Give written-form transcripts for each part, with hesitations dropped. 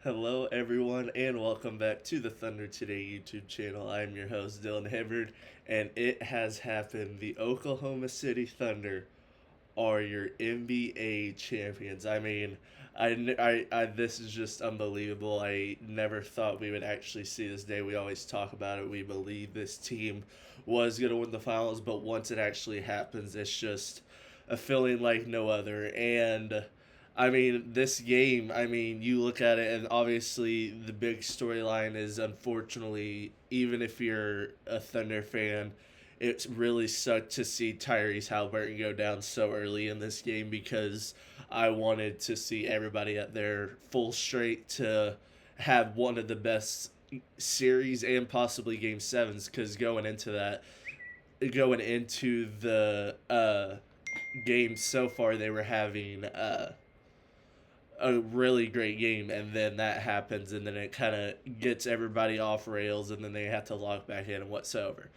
Hello, everyone, and welcome back to the Thunder Today YouTube channel. I'm your host, Dylan Hibbard, and it has happened. The Oklahoma City Thunder are your NBA champions. This is just unbelievable. I never thought we would actually see this day. We always talk about it. We believe this team was going to win the finals, but once it actually happens, it's just a feeling like no other. And this game, you look at it, and obviously the big storyline is, unfortunately, even if you're a Thunder fan, it really sucked to see Tyrese Halliburton go down so early in this game because I wanted to see everybody at their full straight to have one of the best series and possibly game sevens because going into the game so far, they were having a really great game, and then that happens, and then it kind of gets everybody off rails, and then they have to lock back in and whatsoever.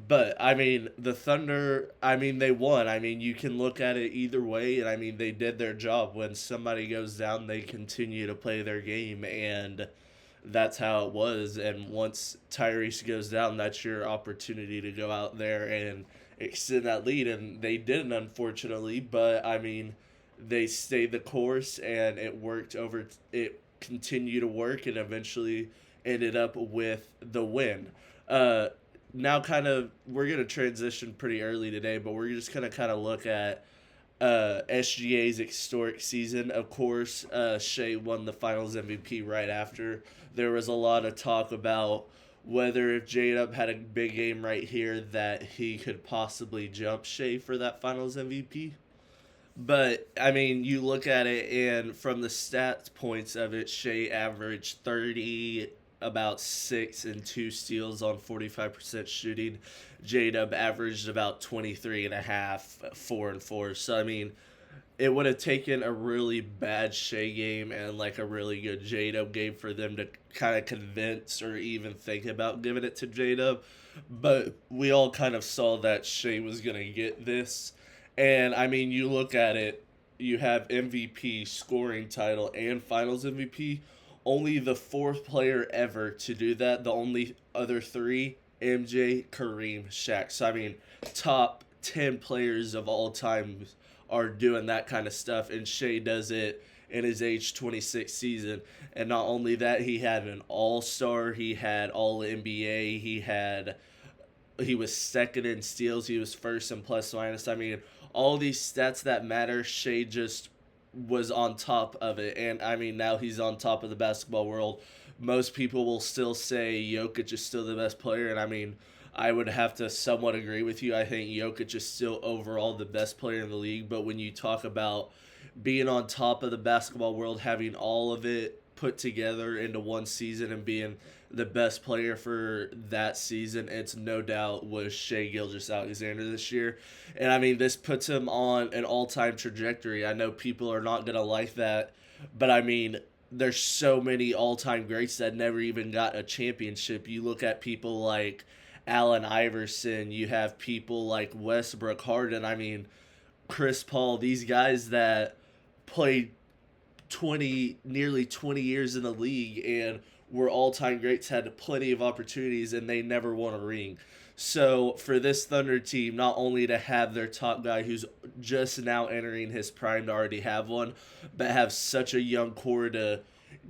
But the Thunder, they won. You can look at it either way, and they did their job. When somebody goes down, they continue to play their game, and that's how it was. And once Tyrese goes down, that's your opportunity to go out there and extend that lead, and they didn't, unfortunately. But they stayed the course, and it continued to work, and eventually ended up with the win. Now, we're gonna transition pretty early today, but we're just gonna kind of look at SGA's historic season. Of course, Shay won the Finals MVP right after. There was a lot of talk about whether if J-Dub had a big game right here that he could possibly jump Shay for that Finals MVP. But you look at it, and from the stats points of it, Shea averaged 30, about 6 and 2 steals on 45% shooting. J Dub averaged about 23 and a half, 4 and 4. So it would have taken a really bad Shea game and like a really good J Dub game for them to kind of convince or even think about giving it to J Dub. But we all kind of saw that Shea was gonna get this, and you look at it, you have MVP, scoring title, and finals MVP. Only the fourth player ever to do that. The only other three, MJ, Kareem, Shaq. So, top 10 players of all time are doing that kind of stuff, and Shea does it in his age 26 season. And not only that, he had an all-star, he had all NBA, he was second in steals, he was first in plus minus. All these stats that matter, Shea just was on top of it. And now he's on top of the basketball world. Most people will still say Jokic is still the best player, and I would have to somewhat agree with you. I think Jokic is still overall the best player in the league, but when you talk about being on top of the basketball world, having all of it put together into one season and being the best player for that season, it's no doubt was Shai Gilgeous-Alexander this year. And this puts him on an all-time trajectory. I know people are not going to like that, but there's so many all-time greats that never even got a championship. You look at people like Allen Iverson, you have people like Westbrook, Harden, Chris Paul, these guys that played nearly 20 years in the league and were all-time greats, had plenty of opportunities, and they never won a ring. So for this Thunder team, not only to have their top guy who's just now entering his prime to already have one, but have such a young core to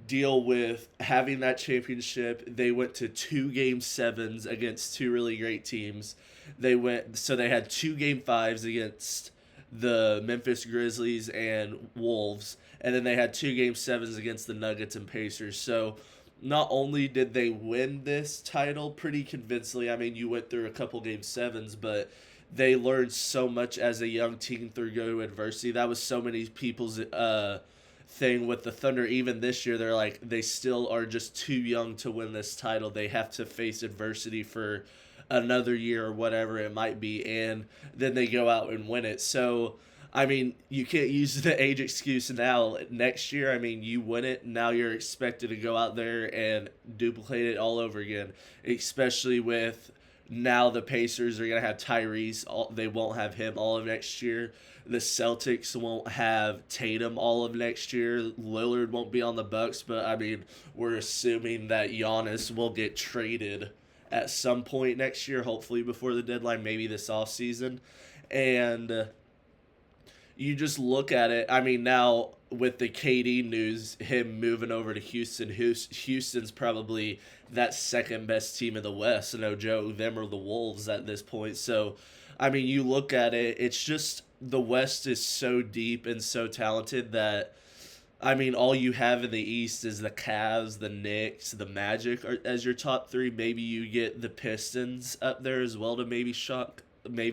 deal with having that championship. They went to 2 game 7s against two really great teams. They had 2 game 5s against the Memphis Grizzlies and Wolves, and then they had 2 game 7s against the Nuggets and Pacers. So not only did they win this title pretty convincingly, you went through a couple game 7s, but they learned so much as a young team through adversity. That was so many people's thing with the Thunder. Even this year, they're like, they still are just too young to win this title. They have to face adversity for another year or whatever it might be, and then they go out and win it. So you can't use the age excuse now. Next year, you win it, now you're expected to go out there and duplicate it all over again, especially with Now the Pacers are going to have Tyrese. They won't have him all of next year. The Celtics won't have Tatum all of next year. Lillard won't be on the Bucks, but I mean, we're assuming that Giannis will get traded at some point next year, hopefully before the deadline, maybe this offseason. And you just look at it. I mean, now with the KD news, him moving over to Houston, Houston's probably that second best team in the West. No joke, them or the Wolves at this point. So, I mean, you look at it, it's just the West is so deep and so talented that, I mean, all you have in the East is the Cavs, the Knicks, the Magic as your top three. Maybe you get the Pistons up there as well to maybe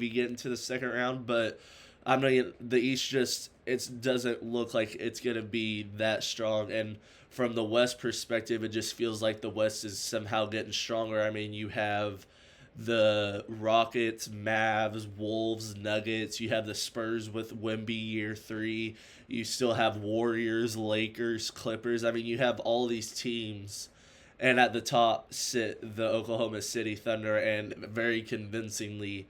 get into the second round. But I mean, the East just it doesn't look like it's gonna be that strong. And from the West perspective, it just feels like the West is somehow getting stronger. I mean, you have the Rockets, Mavs, Wolves, Nuggets. You have the Spurs with Wemby year 3. You still have Warriors, Lakers, Clippers. I mean, you have all these teams. And at the top sit the Oklahoma City Thunder, and very convincingly,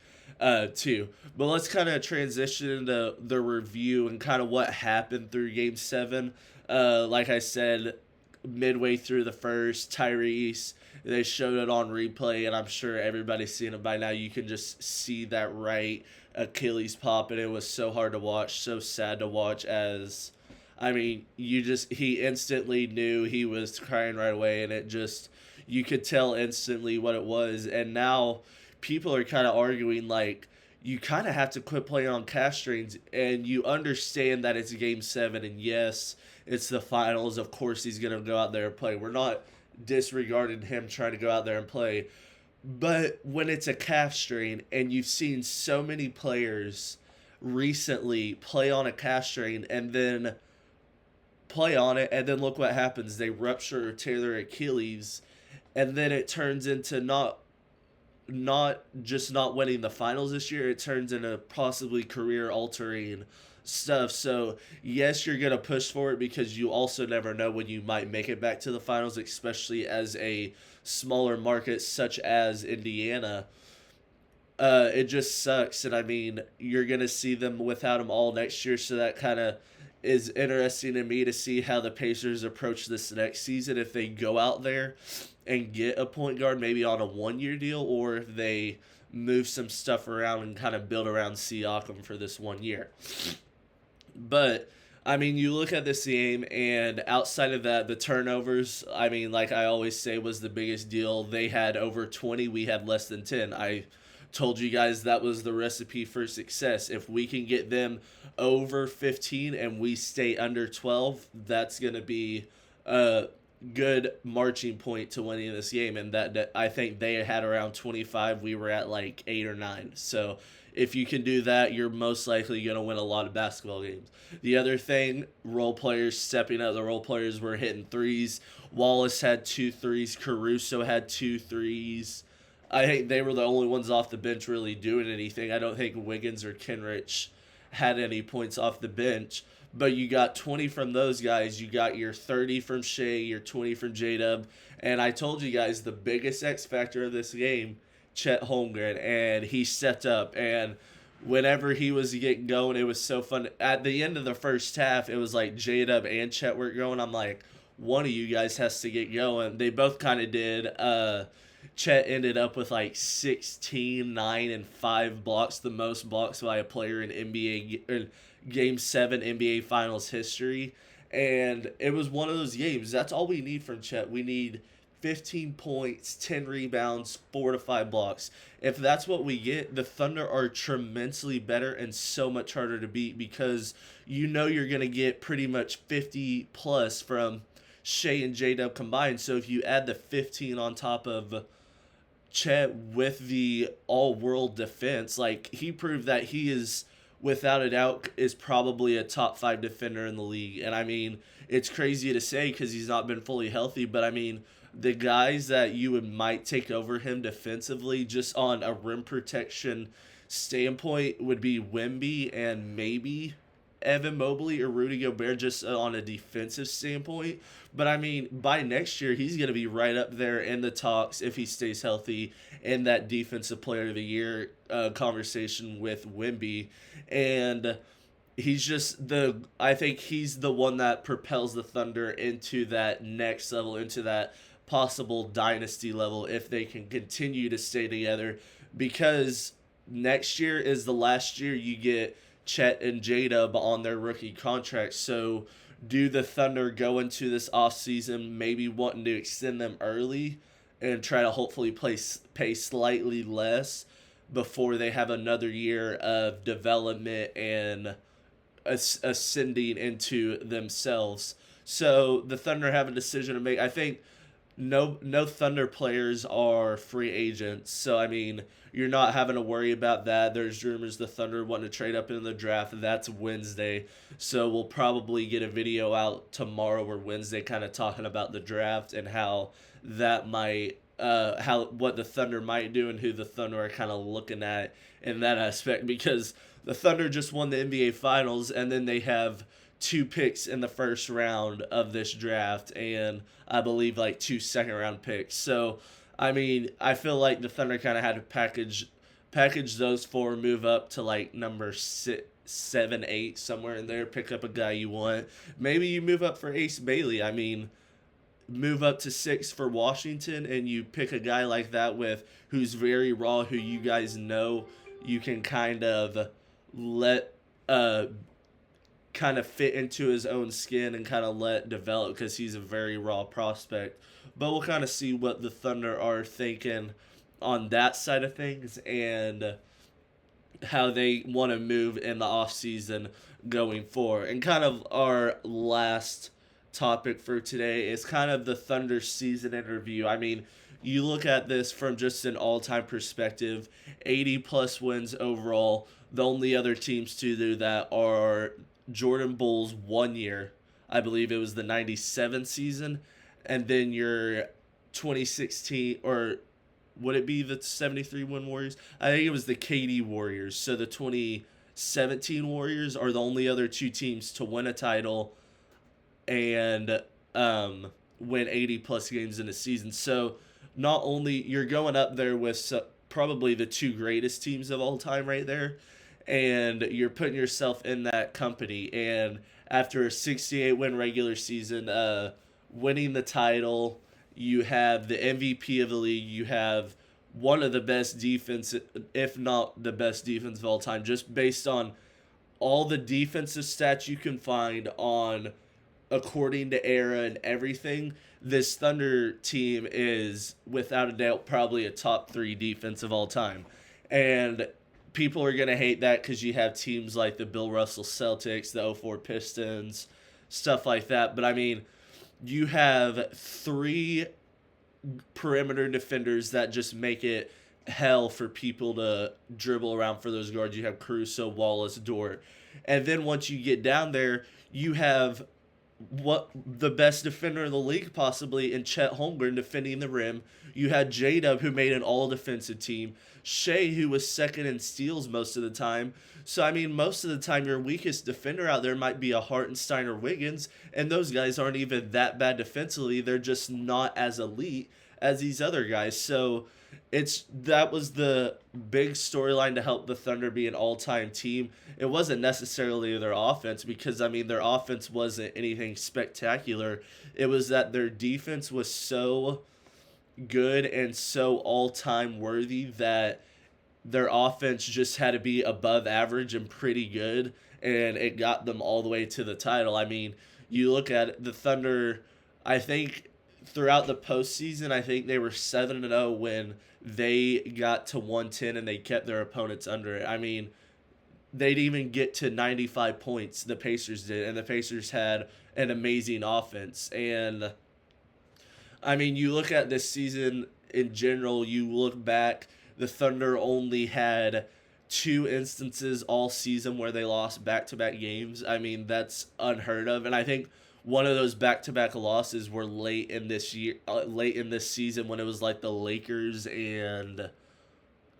too. But let's kind of transition into the review and kind of what happened through Game 7. Like I said, midway through the first, Tyrese, they showed it on replay, and I'm sure everybody's seen it by now. You can just see that right Achilles pop, and it was so hard to watch, so sad to watch. As I mean, he instantly knew, he was crying right away, and it just, you could tell instantly what it was. And now people are kind of arguing, like, you kind of have to quit playing on calf strains, and you understand that it's Game 7, and yes, it's the finals. Of course he's going to go out there and play. We're not disregarding him trying to go out there and play. But when it's a calf strain, and you've seen so many players recently play on a calf strain and then play on it, and then look what happens. They rupture or tear their Achilles, and then it turns into not just not winning the finals this year, it turns into possibly career altering stuff. So yes, you're gonna push for it, because you also never know when you might make it back to the finals, especially as a smaller market such as Indiana. It just sucks. And I mean, you're gonna see them without him all next year, so that kind of is interesting to me to see how the Pacers approach this next season, if they go out there and get a point guard maybe on a 1-year deal, or if they move some stuff around and kind of build around Siakam for this 1 year. But I mean, you look at this game, and outside of that, the turnovers, I mean, like I always say, was the biggest deal. They had over 20, we had less than 10. I told you guys that was the recipe for success. If we can get them over 15 and we stay under 12, that's going to be a good marching point to winning this game. And that I think they had around 25. We were at like 8 or 9. So if you can do that, you're most likely going to win a lot of basketball games. The other thing, role players stepping up. The role players were hitting threes. Wallace had 2 threes. Caruso had 2 threes. I think they were the only ones off the bench really doing anything. I don't think Wiggins or Kenrich had any points off the bench. But you got 20 from those guys. You got your 30 from Shay, your 20 from J-Dub. And I told you guys the biggest X factor of this game, Chet Holmgren. And he stepped up. And whenever he was getting going, it was so fun. At the end of the first half, it was like J-Dub and Chet were going. I'm like, one of you guys has to get going. They both kind of did. Chet ended up with like 16, 9, and 5 blocks, the most blocks by a player in Game 7 NBA Finals history. And it was one of those games. That's all we need from Chet. We need 15 points, 10 rebounds, 4 to 5 blocks. If that's what we get, the Thunder are tremendously better and so much harder to beat, because you know you're going to get pretty much 50 plus from Shay and J-Dub combined. So if you add the 15 on top of Chet with the all-world defense, like, he proved that he is, without a doubt, is probably a top 5 defender in the league. And I mean, it's crazy to say because he's not been fully healthy, but I mean, the guys that might take over him defensively just on a rim protection standpoint would be Wemby and maybe Evan Mobley or Rudy Gobert just on a defensive standpoint. But I mean, by next year, he's going to be right up there in the talks if he stays healthy in that Defensive Player of the Year conversation with Wemby. And he's just I think he's the one that propels the Thunder into that next level, into that possible dynasty level if they can continue to stay together, because next year is the last year you get Chet and J-Dub on their rookie contracts. So do the Thunder go into this offseason maybe wanting to extend them early and try to hopefully pay slightly less before they have another year of development and ascending into themselves? So the Thunder have a decision to make. I think no Thunder players are free agents, so I mean you're not having to worry about that. There's rumors the Thunder want to trade up in the draft. That's Wednesday, so we'll probably get a video out tomorrow or Wednesday, kind of talking about the draft and how that might what the Thunder might do and who the Thunder are kind of looking at in that aspect, because the Thunder just won the NBA Finals, and then they have 2 picks in the first round of this draft, and I believe like 2 second-round picks. So, I mean, I feel like the Thunder kind of had to package those 4, move up to like number 6, 7, 8, somewhere in there, pick up a guy you want. Maybe you move up for Ace Bailey. I mean, move up to 6 for Washington, and you pick a guy like that who's very raw, who you guys know you can kind of let kind of fit into his own skin and kind of let develop, because he's a very raw prospect. But we'll kind of see what the Thunder are thinking on that side of things and how they want to move in the offseason going forward. And kind of our last topic for today is kind of the Thunder season in review. I mean, you look at this from just an all-time perspective, 80-plus wins overall. The only other teams to do that are Jordan Bulls 1 year. I believe it was the 97 season. And then your 2016, or would it be the 73-win Warriors? I think it was the KD Warriors. So the 2017 Warriors are the only other 2 teams to win a title and win 80-plus games in a season. So not only you're going up there with probably the 2 greatest teams of all time right there, and you're putting yourself in that company. And after a 68-win regular season, winning the title, you have the MVP of the league, you have one of the best defense, if not the best defense of all time, just based on all the defensive stats you can find on according to era and everything. This Thunder team is without a doubt probably a top 3 defense of all time. And people are going to hate that because you have teams like the Bill Russell Celtics, the 04 Pistons, stuff like that. But I mean, you have 3 perimeter defenders that just make it hell for people to dribble around for those guards. You have Caruso, Wallace, Dort. And then once you get down there, you have the best defender in the league possibly in Chet Holmgren defending the rim. You had J-Dub, who made an all-defensive team. Shay, who was second in steals most of the time. So, I mean, most of the time your weakest defender out there might be a Hartenstein or Wiggins, and those guys aren't even that bad defensively. They're just not as elite as these other guys. So that was the big storyline to help the Thunder be an all-time team. It wasn't necessarily their offense, because, I mean, their offense wasn't anything spectacular. It was that their defense was so good and so all-time worthy that their offense just had to be above average and pretty good, and it got them all the way to the title. I mean, you look at it, the Thunder, I think throughout the postseason, I think they were 7-0 when they got to 110 and they kept their opponents under it. I mean, they'd even get to 95 points, the Pacers did, and the Pacers had an amazing offense. And I mean, you look at this season in general, you look back, the Thunder only had 2 instances all season where they lost back-to-back games. I mean, that's unheard of. And I think one of those back-to-back losses were late in this season when it was like the Lakers and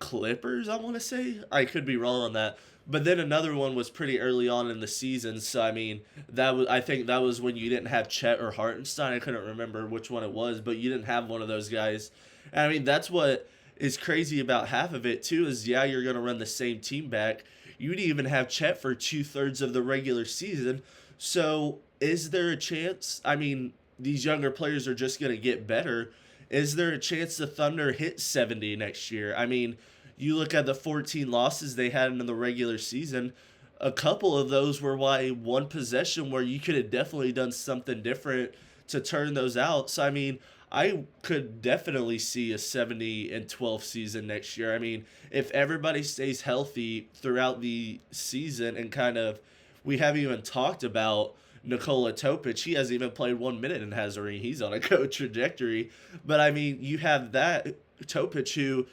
Clippers, I want to say. I could be wrong on that. But then another one was pretty early on in the season. So I mean, I think that was when you didn't have Chet or Hartenstein. I couldn't remember which one it was, but you didn't have one of those guys. And I mean, that's what is crazy about half of it too. Is yeah, you're gonna run the same team back. You'd even have Chet for 2/3 of the regular season. So is there a chance? I mean, these younger players are just gonna get better. Is there a chance the Thunder hit 70 next year? I mean, you look at the 14 losses they had in the regular season, a couple of those were why one possession where you could have definitely done something different to turn those out. So, I mean, I could definitely see a 70-12 season next year. I mean, if everybody stays healthy throughout the season and kind of, we haven't even talked about Nikola Topic. He hasn't even played 1 minute in has a ring. He's on a good trajectory. But I mean, you have that Topic who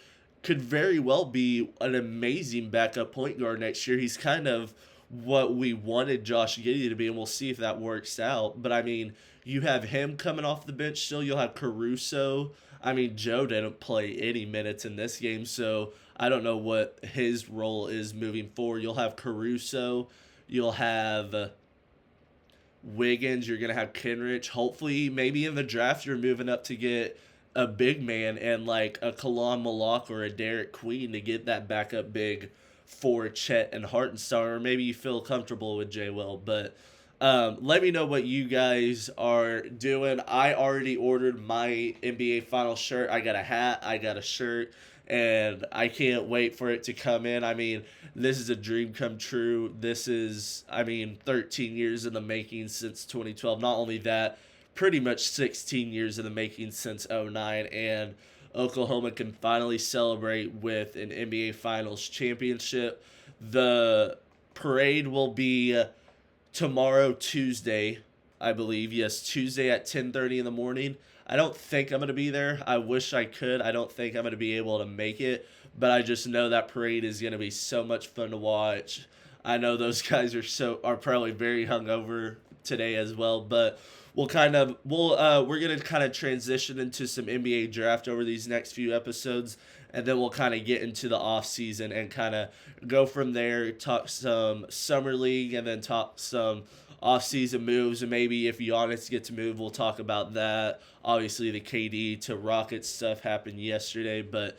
could very well be an amazing backup point guard next year. He's kind of what we wanted Josh Giddey to be, and we'll see if that works out. But I mean, you have him coming off the bench still. You'll have Caruso. I mean, Joe didn't play any minutes in this game, so I don't know what his role is moving forward. You'll have Caruso. You'll have Wiggins. You're going to have Kenrich. Hopefully, maybe in the draft, you're moving up to get a big man and like a Kalan Malak or a Derek Queen to get that backup big for Chet and Hartenstein, or maybe you feel comfortable with J. Will. But let me know what you guys are doing. I already ordered my NBA Finals shirt. I got a hat, I got a shirt, and I can't wait for it to come in. I mean, this is a dream come true. This is, 13 years in the making since 2012. Not only that, pretty much 16 years in the making since '09, and Oklahoma can finally celebrate with an NBA Finals championship. The parade will be tomorrow, Tuesday, I believe. Yes, Tuesday at 10:30 in the morning. I don't think I'm going to be there. I wish I could. I don't think I'm going to be able to make it, but I just know that parade is going to be so much fun to watch. I know those guys are probably very hungover today as well, but we're gonna kind of transition into some NBA draft over these next few episodes, and then we'll kind of get into the off season and kind of go from there. Talk some summer league, and then talk some off season moves, and maybe if Giannis gets moved, we'll talk about that. Obviously, the KD to Rockets stuff happened yesterday, but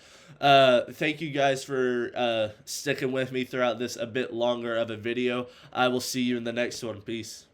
thank you guys for sticking with me throughout this a bit longer of a video. I will see you in the next one. Peace.